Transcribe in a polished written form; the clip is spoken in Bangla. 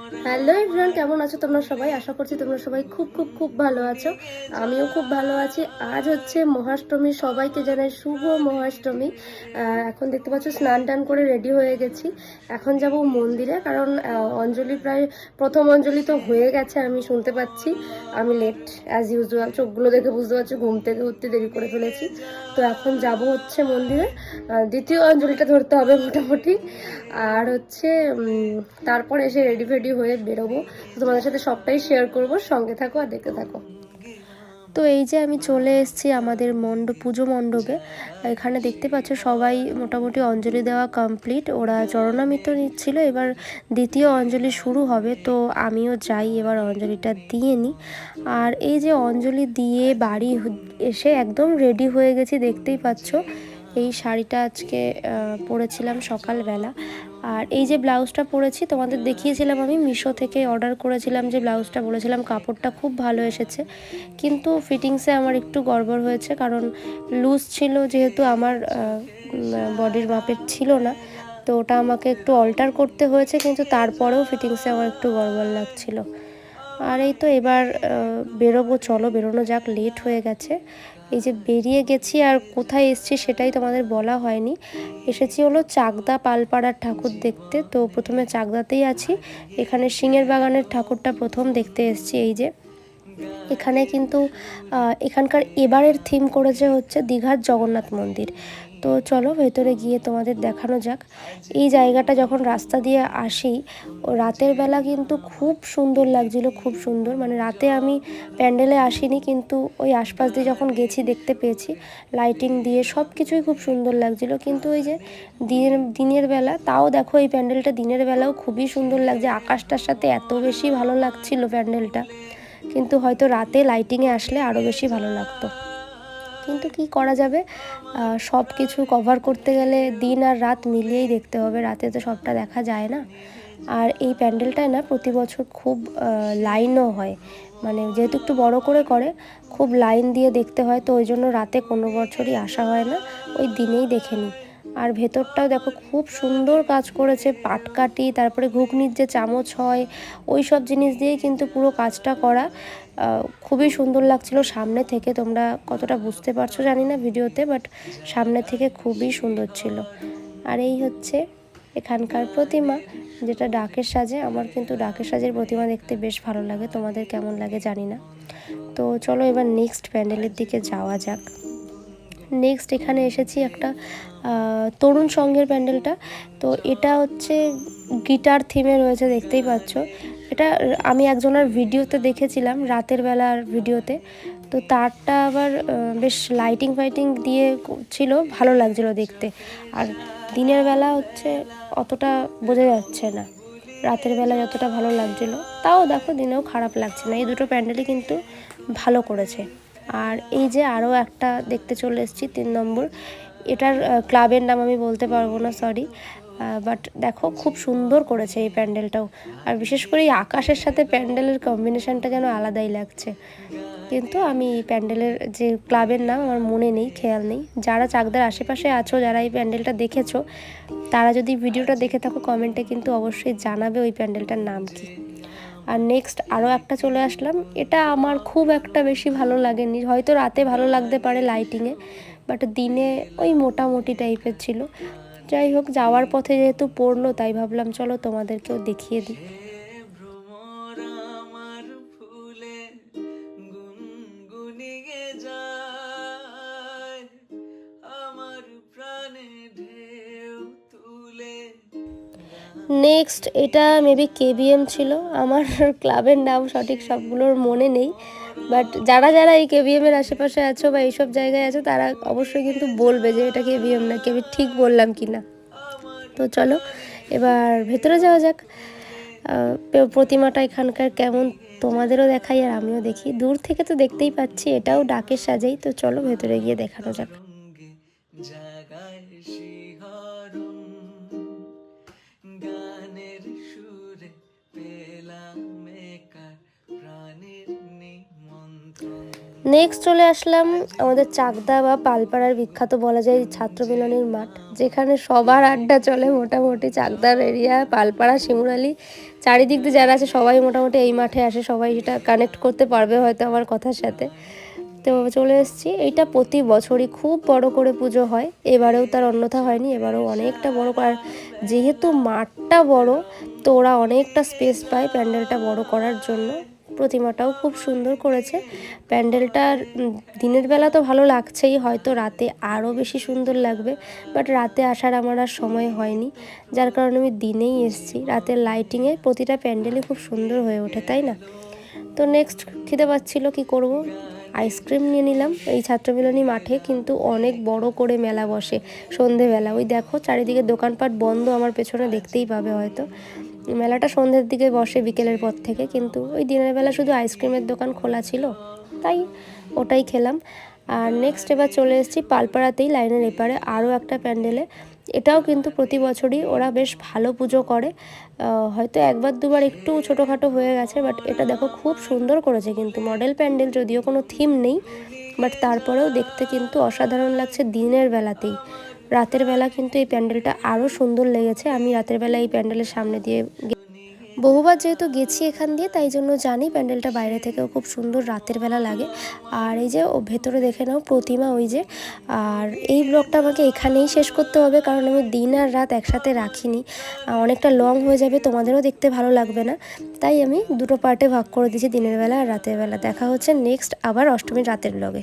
হ্যালো এভরিওয়ান, কেমন আছো তোমরা সবাই? আশা করছি তোমরা সবাই খুব খুব খুব ভালো আছো। আমিও খুব ভালো আছি। আজ হচ্ছে মহাষ্টমী, সবাইকে জানাই শুভ মহাষ্টমী। এখন দেখতে পাচ্ছ স্নান টান করে রেডি হয়ে গেছি। এখন যাব মন্দিরে, কারণ অঞ্জলি প্রায় প্রথম অঞ্জলি তো হয়ে গেছে, আমি শুনতে পাচ্ছি। আমি লেট অ্যাজ ইউজুয়াল, চোখগুলো দেখে বুঝতে পারছি ঘুম থেকে উঠতে দেরি করে ফেলেছি। তো এখন যাব হচ্ছে মন্দিরে, দ্বিতীয় অঞ্জলিটা ধরতে হবে মোটামুটি। আর হচ্ছে তারপর এসে রেডি ফেডি হয়ে বেরোবো। তো তোমাদের সাথে সবটাই শেয়ার করব, সঙ্গে থাকো আর দেখতে থাকো। তো এই যে আমি চলে এসেছি আমাদের পুজো মণ্ডপে। এখানে দেখতে পাচ্ছ সবাই মোটামুটি অঞ্জলি দেওয়া কমপ্লিট, ওরা চরণামৃত নিচ্ছিল। এবার দ্বিতীয় অঞ্জলি শুরু হবে, তো আমিও যাই এবার অঞ্জলিটা দিয়ে নিই। আর এই যে অঞ্জলি দিয়ে বাড়ি এসে একদম রেডি হয়ে গেছি, দেখতেই পাচ্ছ। এই শাড়িটা আজকে পরেছিলাম সকালবেলা। আর এই যে ব্লাউজটা পরেছি তোমাদের দেখিয়েছিলাম, আমি মিশো থেকে অর্ডার করেছিলাম যে ব্লাউজটা, বলেছিলাম কাপড়টা খুব ভালো এসেছে, কিন্তু ফিটিংসে আমার একটু গড়বড় হয়েছে, কারণ লুজ ছিল, যেহেতু আমার বডির মাপের ছিল না। তো ওটা আমাকে একটু অল্টার করতে হয়েছে, কিন্তু তারপরেও ফিটিংসে আমার একটু গড়বড় লাগছিল। আর এই তো এবার বেরোবো, চলো বেরোনো যাক, লেট হয়ে গেছে। এই যে বেরিয়ে গেছি, আর কোথায় এসেছি সেটাই তোমাদের বলা হয়নি। এসেছি হলো চাকদা পালপাড়ার ঠাকুর দেখতে। তো প্রথমে চাকদাতেই আছি, এখানে সিংহের বাগানের ঠাকুরটা প্রথম দেখতে এসেছি। এই যে এখানে কিন্তু এখানকার এবারের থিম করেছে হচ্ছে দীঘার জগন্নাথ মন্দির। তো চলো ভেতরে গিয়ে তোমাদের দেখানো যাক। এই জায়গাটা যখন রাস্তা দিয়ে আসি, ও রাতের বেলা কিন্তু খুব সুন্দর লাগছিল, খুব সুন্দর। মানে রাতে আমি প্যান্ডেলে আসিনি, কিন্তু ওই আশপাশ দিয়ে যখন গেছি দেখতে পেয়েছি লাইটিং দিয়ে সব কিছুই খুব সুন্দর লাগছিল। কিন্তু ওই যে দিনের বেলা, তাও দেখো এই প্যান্ডেলটা দিনের বেলাও খুবই সুন্দর লাগছে, আকাশটার সাথে এত বেশি ভালো লাগছিল প্যান্ডেলটা। কিন্তু হয়তো রাতে লাইটিংয়ে আসলে আরও বেশি ভালো লাগতো, কিন্তু কি করা যাবে, সব কিছু কভার করতে গেলে দিন আর রাত মিলিয়েই দেখতে হবে, রাতে তো সবটা দেখা যায় না। আর এই প্যান্ডেলটায় না প্রতি বছর খুব লাইনও হয়, মানে যেহেতু একটু বড় করে করে, খুব লাইন দিয়ে দেখতে হয়, তো ওই জন্য রাতে কোনো বছরই আসা হয় না, ওই দিনেই দেখে নিই। আর ভেতরটাও দেখো খুব সুন্দর কাজ করেছে, পাটকাঠি, তারপরে ঘুগনির যে চামচ হয় ওই সব জিনিস দিয়েই কিন্তু পুরো কাজটা করা। খুবই সুন্দর লাগছিল সামনে থেকে, তোমরা কতটা বুঝতে পারছো জানি না ভিডিওতে, বাট সামনে থেকে খুবই সুন্দর ছিল। আর এই হচ্ছে এখানকার প্রতিমা, যেটা ডাকের সাজে। আমার কিন্তু ডাকের সাজের প্রতিমা দেখতে বেশ ভালো লাগে, তোমাদের কেমন লাগে জানি না। তো চলো এবার নেক্সট প্যান্ডেলের দিকে যাওয়া যাক। নেক্সট এখানে এসেছি একটা তরুণ সংঘের প্যান্ডেলটা। তো এটা হচ্ছে গিটার থিমে রয়েছে, দেখতেই পাচ্ছ। এটা আমি একজনের ভিডিওতে দেখেছিলাম, রাতের বেলার ভিডিওতে। তো তারটা আবার বেশ লাইটিং ফাইটিং দিয়ে ছিল, ভালো লাগছিল দেখতে। আর দিনের বেলা হচ্ছে অতটা বোঝা যাচ্ছে না, রাতের বেলা যতটা ভালো লাগছিল, তাও দেখো দিনেও খারাপ লাগছে না। এই দুটো প্যান্ডেলই কিন্তু ভালো করেছে। আর এই যে আরও একটা দেখতে চলে এসেছি 3 নম্বর, এটার ক্লাবের নাম আমি বলতে পারবো না, সরি, বাট দেখো খুব সুন্দর করেছে এই প্যান্ডেলটাও। আর বিশেষ করে এই আকাশের সাথে প্যান্ডেলের কম্বিনেশনটা যেন আলাদাই লাগছে। কিন্তু আমি প্যান্ডেলের যে ক্লাবের নাম আমার মনে নেই, খেয়াল নেই। যারা চাকদার আশেপাশে আছো, যারা এই প্যান্ডেলটা দেখেছো, তারা যদি ভিডিওটা দেখে থাকো কমেন্টে কিন্তু অবশ্যই জানাবে ওই প্যান্ডেলটার নাম কি। আর নেক্সট আরও একটা চলে আসলাম, এটা আমার খুব একটা বেশি ভালো লাগেনি, হয়তো রাতে ভালো লাগতে পারে লাইটিংয়ে, বাট দিনে ওই মোটামুটি টাইপের ছিল। যাই হোক, যাওয়ার পথে যেহেতু পড়লো, তাই ভাবলাম চলো তোমাদেরকেও দেখিয়ে দিই। নেক্সট এটা মেবি কেবিএম ছিল, আমার ক্লাবের নাম সঠিক সবগুলোর মনে নেই, বাট যারা যারা এই কেবিএমের আশেপাশে আছো বা এইসব জায়গায় আছো, তারা অবশ্যই কিন্তু বলবে যে এটা কেবিএম না কি আমি ঠিক বললাম কি না। তো চলো এবার ভেতরে যাওয়া যাক। প্রতিমাটা এখানকার কেমন তোমাদেরও দেখাই আর আমিও দেখি, দূর থেকে তো দেখতেই পাচ্ছি এটাও ডাকের সাজেই। তো চলো ভেতরে গিয়ে দেখানো যাক। নেক্সট চলে আসলাম আমাদের চাকদা বা পালপাড়ার বিখ্যাত বলা যায় ছাত্র মিলনের মাঠ, যেখানে সবার আড্ডা চলে মোটামুটি চাকদার এরিয়া, পালপাড়া, শিমুরালি, চারিদিক দিয়ে যারা আছে সবাই মোটামুটি এই মাঠে আসে। সবাই সেটা কানেক্ট করতে পারবে হয়তো আমার কথার সাথে। তো চলে এসেছি। এইটা প্রতি বছরই খুব বড় করে পুজো হয়, এবারেও তার অন্যথা হয়নি, এবারেও অনেকটা বড়। আর যেহেতু মাঠটা বড়, তো ওরা অনেকটা স্পেস পায় প্যান্ডেলটা বড় করার জন্য। প্রতিমাটাও খুব সুন্দর করেছে। প্যান্ডেলটার দিনের বেলা তো ভালো লাগছেই, হয়তো রাতে আরও বেশি সুন্দর লাগবে, বাট রাতে আসার আমার আর সময় হয়নি, যার কারণে আমি দিনেই এসেছি। রাতের লাইটিংয়ে প্রতিটা প্যান্ডেলই খুব সুন্দর হয়ে ওঠে, তাই না? তো নেক্সট খিদে পাচ্ছিলো, কী করব, আইসক্রিম নিয়ে নিলাম। এই ছাত্রমিলনী মাঠে কিন্তু অনেক বড় করে মেলা বসে সন্ধেবেলা। ওই দেখো চারিদিকে দোকানপাট বন্ধ, আমার পেছনে দেখতেই পাবে হয়তো। মেলাটা সন্ধ্যের দিকে বসে, বিকেলের পর থেকে, কিন্তু ওই দিনের বেলা শুধু আইসক্রিমের দোকান খোলা ছিল, তাই ওটাই খেলাম। আর নেক্সট এবার চলে এসেছি পালপাড়াতেই, লাইনের এপারে আরও একটা প্যান্ডেলে। এটাও কিন্তু প্রতি বছরই ওরা বেশ ভালো পুজো করে, হয়তো একবার দুবার একটু ছোটোখাটো হয়ে গেছে, বাট এটা দেখো খুব সুন্দর করেছে কিন্তু। মডেল প্যান্ডেল, যদিও কোনো থিম নেই, বাট তারপরেও দেখতে কিন্তু অসাধারণ লাগছে দিনের বেলাতেই। রাতের বেলা কিন্তু এই প্যান্ডেলটা আরও সুন্দর লেগেছে। আমি রাতের বেলা এই প্যান্ডেলের সামনে দিয়ে বহুবার যেহেতু গেছি এখান দিয়ে, তাই জন্য জানি প্যান্ডেলটা বাইরে থেকেও খুব সুন্দর রাতের বেলা লাগে। আর এই যে ও ভেতরে দেখে নাও প্রতিমা, ওই যে। আর এই ব্লগটা আমাকে এখানেই শেষ করতে হবে, কারণ আমি দিন আর রাত একসাথে রাখিনি, অনেকটা লং হয়ে যাবে, তোমাদেরও দেখতে ভালো লাগবে না। তাই আমি দুটো পার্টে ভাগ করে দিয়েছি, দিনের বেলা আর রাতের বেলা। দেখা হচ্ছে নেক্সট আবার অষ্টমীর রাতের ব্লগে।